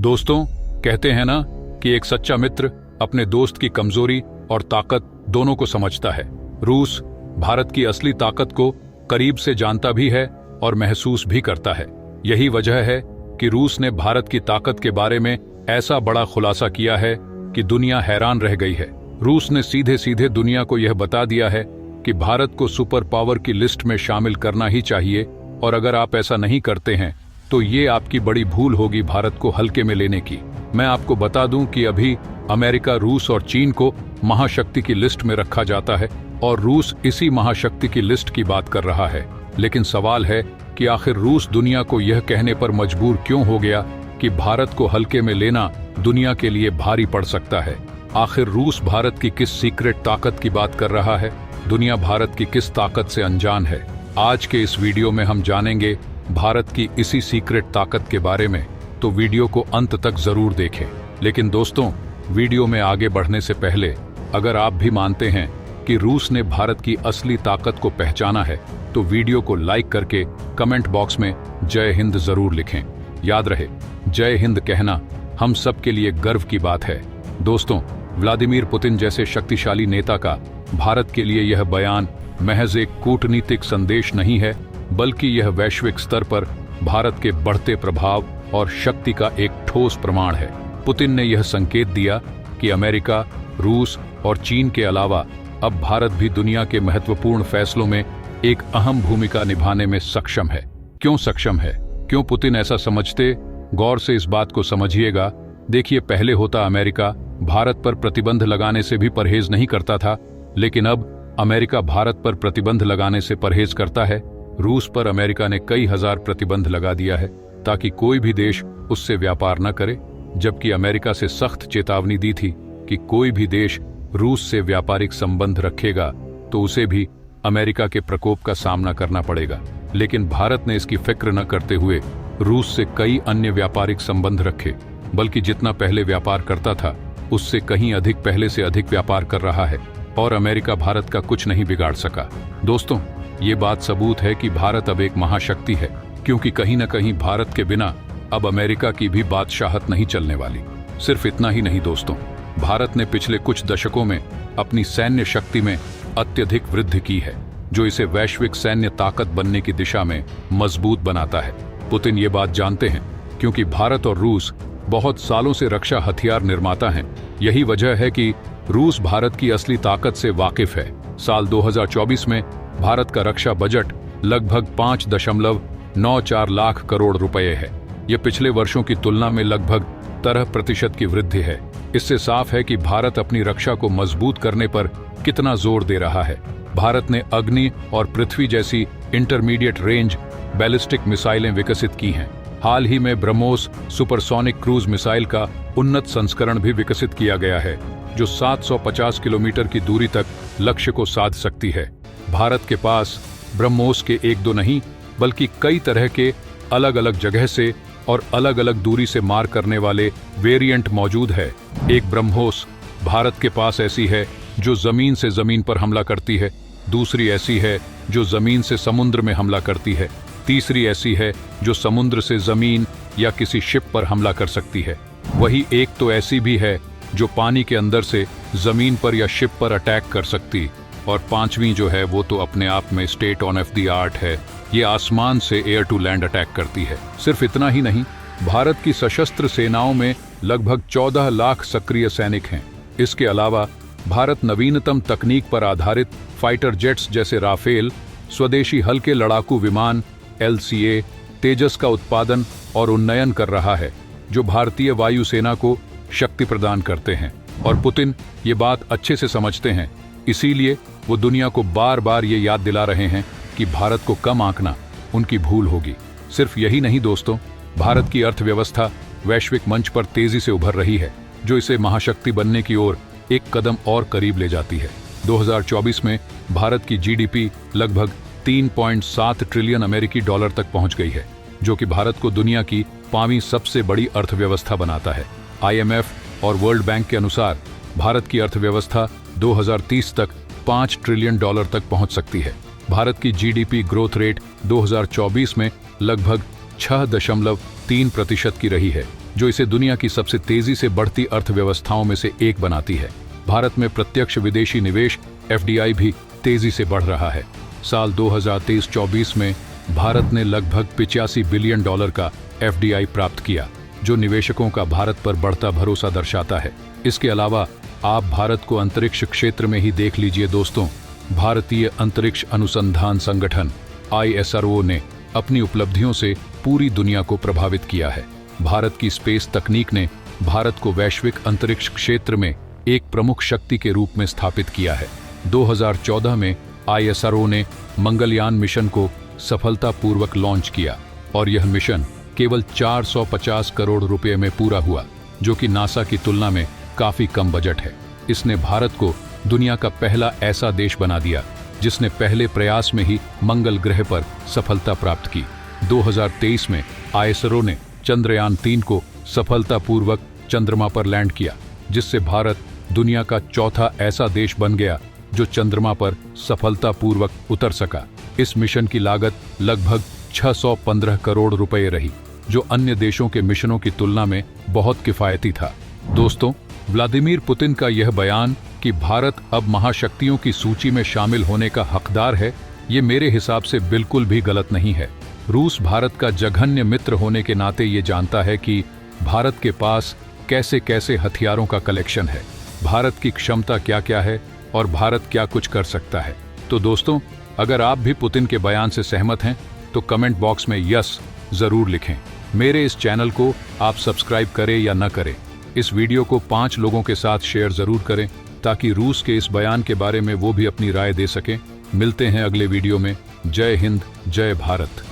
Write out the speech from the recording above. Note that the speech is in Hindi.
दोस्तों, कहते हैं ना कि एक सच्चा मित्र अपने दोस्त की कमजोरी और ताकत दोनों को समझता है। रूस भारत की असली ताकत को करीब से जानता भी है और महसूस भी करता है। यही वजह है कि रूस ने भारत की ताकत के बारे में ऐसा बड़ा खुलासा किया है कि दुनिया हैरान रह गई है। रूस ने सीधे सीधे दुनिया को यह बता दिया है कि भारत को सुपर पावर की लिस्ट में शामिल करना ही चाहिए, और अगर आप ऐसा नहीं करते हैं तो ये आपकी बड़ी भूल होगी भारत को हल्के में लेने की। मैं आपको बता दूं कि अभी अमेरिका, रूस और चीन को महाशक्ति की लिस्ट में रखा जाता है और रूस इसी महाशक्ति की लिस्ट की बात कर रहा है। लेकिन सवाल है कि आखिर रूस दुनिया को यह कहने पर मजबूर क्यों हो गया कि भारत को हल्के में लेना दुनिया के लिए भारी पड़ सकता है। आखिर रूस भारत की किस सीक्रेट ताकत की बात कर रहा है? दुनिया भारत की किस ताकत से अनजान है? आज के इस वीडियो में हम जानेंगे भारत की इसी सीक्रेट ताकत के बारे में, तो वीडियो को अंत तक जरूर देखें। लेकिन दोस्तों, वीडियो में आगे बढ़ने से पहले अगर आप भी मानते हैं कि रूस ने भारत की असली ताकत को पहचाना है तो वीडियो को लाइक करके कमेंट बॉक्स में जय हिंद जरूर लिखें। याद रहे, जय हिंद कहना हम सब के लिए गर्व की बात है। दोस्तों, व्लादिमीर पुतिन जैसे शक्तिशाली नेता का भारत के लिए यह बयान महज एक कूटनीतिक संदेश नहीं है, बल्कि यह वैश्विक स्तर पर भारत के बढ़ते प्रभाव और शक्ति का एक ठोस प्रमाण है। पुतिन ने यह संकेत दिया कि अमेरिका, रूस और चीन के अलावा अब भारत भी दुनिया के महत्वपूर्ण फैसलों में एक अहम भूमिका निभाने में सक्षम है। क्यों सक्षम है? क्यों पुतिन ऐसा समझते? गौर से इस बात को समझिएगा। देखिए, पहले होता अमेरिका भारत पर प्रतिबंध लगाने से भी परहेज नहीं करता था, लेकिन अब अमेरिका भारत पर प्रतिबंध लगाने से परहेज करता है। रूस पर अमेरिका ने कई हजार प्रतिबंध लगा दिया है ताकि कोई भी देश उससे व्यापार न करे, जबकि अमेरिका से सख्त चेतावनी दी थी कि कोई भी देश रूस से व्यापारिक संबंध रखेगा तो उसे भी अमेरिका के प्रकोप का सामना करना पड़ेगा। लेकिन भारत ने इसकी फिक्र न करते हुए रूस से कई अन्य व्यापारिक संबंध रखे, बल्कि जितना पहले व्यापार करता था उससे कहीं अधिक पहले से अधिक व्यापार कर रहा है, और अमेरिका भारत का कुछ नहीं बिगाड़ सका। दोस्तों, ये बात सबूत है कि भारत अब एक महाशक्ति है, क्योंकि कहीं न कहीं भारत के बिना अब अमेरिका की भी बादशाहत नहीं चलने वाली। सिर्फ इतना ही नहीं दोस्तों, भारत ने पिछले कुछ दशकों में अपनी सैन्य शक्ति में अत्यधिक वृद्धि की है, जो इसे वैश्विक सैन्य ताकत बनने की दिशा में मजबूत बनाता है। पुतिन ये बात जानते हैं, क्योंकि भारत और रूस बहुत सालों से रक्षा हथियार निर्माता हैं। यही वजह है कि रूस भारत की असली ताकत से वाकिफ है। साल 2024 में भारत का रक्षा बजट लगभग 5.94 लाख करोड़ रुपए है। यह पिछले वर्षों की तुलना में लगभग 13% की वृद्धि है। इससे साफ है कि भारत अपनी रक्षा को मजबूत करने पर कितना जोर दे रहा है। भारत ने अग्नि और पृथ्वी जैसी इंटरमीडिएट रेंज बैलिस्टिक मिसाइलें विकसित की हैं। हाल ही में ब्रह्मोस सुपरसोनिक क्रूज मिसाइल का उन्नत संस्करण भी विकसित किया गया है, जो 750 किलोमीटर की दूरी तक लक्ष्य को साध सकती है। भारत के पास ब्रह्मोस के एक दो नहीं, बल्कि कई तरह के अलग अलग जगह से और अलग अलग दूरी से मार करने वाले वेरिएंट मौजूद है। एक ब्रह्मोस भारत के पास ऐसी है जो जमीन से जमीन पर हमला करती है, दूसरी ऐसी है जो जमीन से समुद्र में हमला करती है, तीसरी ऐसी है जो समुद्र से जमीन या किसी शिप पर हमला कर सकती है। वही एक तो ऐसी भी है जो पानी के अंदर से जमीन पर या शिप पर अटैक कर सकती, और पांचवी जो है वो तो अपने आप में state on off the art है। ये आसमान से एयर टू लैंड अटैक करती है। सिर्फ इतना ही नहीं, भारत की सशस्त्र सेनाओं में लगभग 14 लाख सक्रिय सैनिक हैं। इसके अलावा भारत नवीनतम तकनीक पर आधारित फाइटर जेट्स जैसे राफेल, स्वदेशी हल्के लड़ाकू विमान LCA, तेजस का उत्पादन और उन्नयन कर रहा है, जो भारतीय वायुसेना को शक्ति प्रदान करते हैं। और पुतिन ये बात अच्छे से समझते हैं, इसीलिए वो दुनिया को बार बार ये याद दिला रहे हैं कि भारत को कम आंकना उनकी भूल होगी। सिर्फ यही नहीं दोस्तों, भारत की अर्थव्यवस्था वैश्विक मंच पर तेजी से उभर रही है, जो इसे महाशक्ति बनने की ओर एक कदम और करीब ले जाती है। 2024 में भारत की GDP लगभग 3.7 ट्रिलियन अमेरिकी डॉलर तक पहुंच गई है, जो कि भारत को दुनिया की 5वीं सबसे बड़ी अर्थव्यवस्था बनाता है। IMF और वर्ल्ड बैंक के अनुसार भारत की अर्थव्यवस्था 2030 तक 5 ट्रिलियन डॉलर तक पहुंच सकती है। भारत की GDP ग्रोथ रेट 2024 में लगभग 6.3% की रही है, जो इसे दुनिया की सबसे तेजी से बढ़ती अर्थव्यवस्थाओं में से एक बनाती है। भारत में प्रत्यक्ष विदेशी निवेश FDI भी तेजी से बढ़ रहा है। साल 2023-24 में भारत ने लगभग $85 बिलियन का FDI प्राप्त किया, जो निवेशकों का भारत पर बढ़ता भरोसा दर्शाता है। इसके अलावा आप भारत को अंतरिक्ष क्षेत्र में ही देख लीजिए दोस्तों। भारतीय अंतरिक्ष अनुसंधान संगठन ISRO ने अपनी उपलब्धियों से पूरी दुनिया को प्रभावित किया है। भारत की स्पेस तकनीक ने भारत को वैश्विक अंतरिक्ष क्षेत्र में एक प्रमुख शक्ति के रूप में स्थापित किया है। 2014 में ISRO ने मंगलयान मिशन को सफलतापूर्वक लॉन्च किया और यह मिशन केवल 450 करोड़ रुपए में पूरा हुआ, जो कि नासा की तुलना में काफी कम बजट है। इसने भारत को दुनिया का पहला ऐसा देश बना दिया जिसने पहले प्रयास में ही मंगल ग्रह पर सफलता प्राप्त की। 2023 में ISRO ने चंद्रयान 3 को सफलतापूर्वक चंद्रमा पर लैंड किया, जिससे भारत दुनिया का चौथा ऐसा देश बन गया जो चंद्रमा पर सफलतापूर्वक उतर सका। इस मिशन की लागत लगभग 615 करोड़ रुपए रही, जो अन्य देशों के मिशनों की तुलना में बहुत किफायती था। दोस्तों, व्लादिमीर पुतिन का यह बयान कि भारत अब महाशक्तियों की सूची में शामिल होने का हकदार है, ये मेरे हिसाब से बिल्कुल भी गलत नहीं है। रूस भारत का जघन्य मित्र होने के नाते ये जानता है कि भारत के पास कैसे कैसे हथियारों का कलेक्शन है, भारत की क्षमता क्या क्या है और भारत क्या कुछ कर सकता है। तो दोस्तों, अगर आप भी पुतिन के बयान से सहमत हैं तो कमेंट बॉक्स में यस जरूर लिखें। मेरे इस चैनल को आप सब्सक्राइब करें या न करें, इस वीडियो को 5 लोगों के साथ शेयर जरूर करें ताकि रूस के इस बयान के बारे में वो भी अपनी राय दे सकें। मिलते हैं अगले वीडियो में। जय हिंद, जय भारत।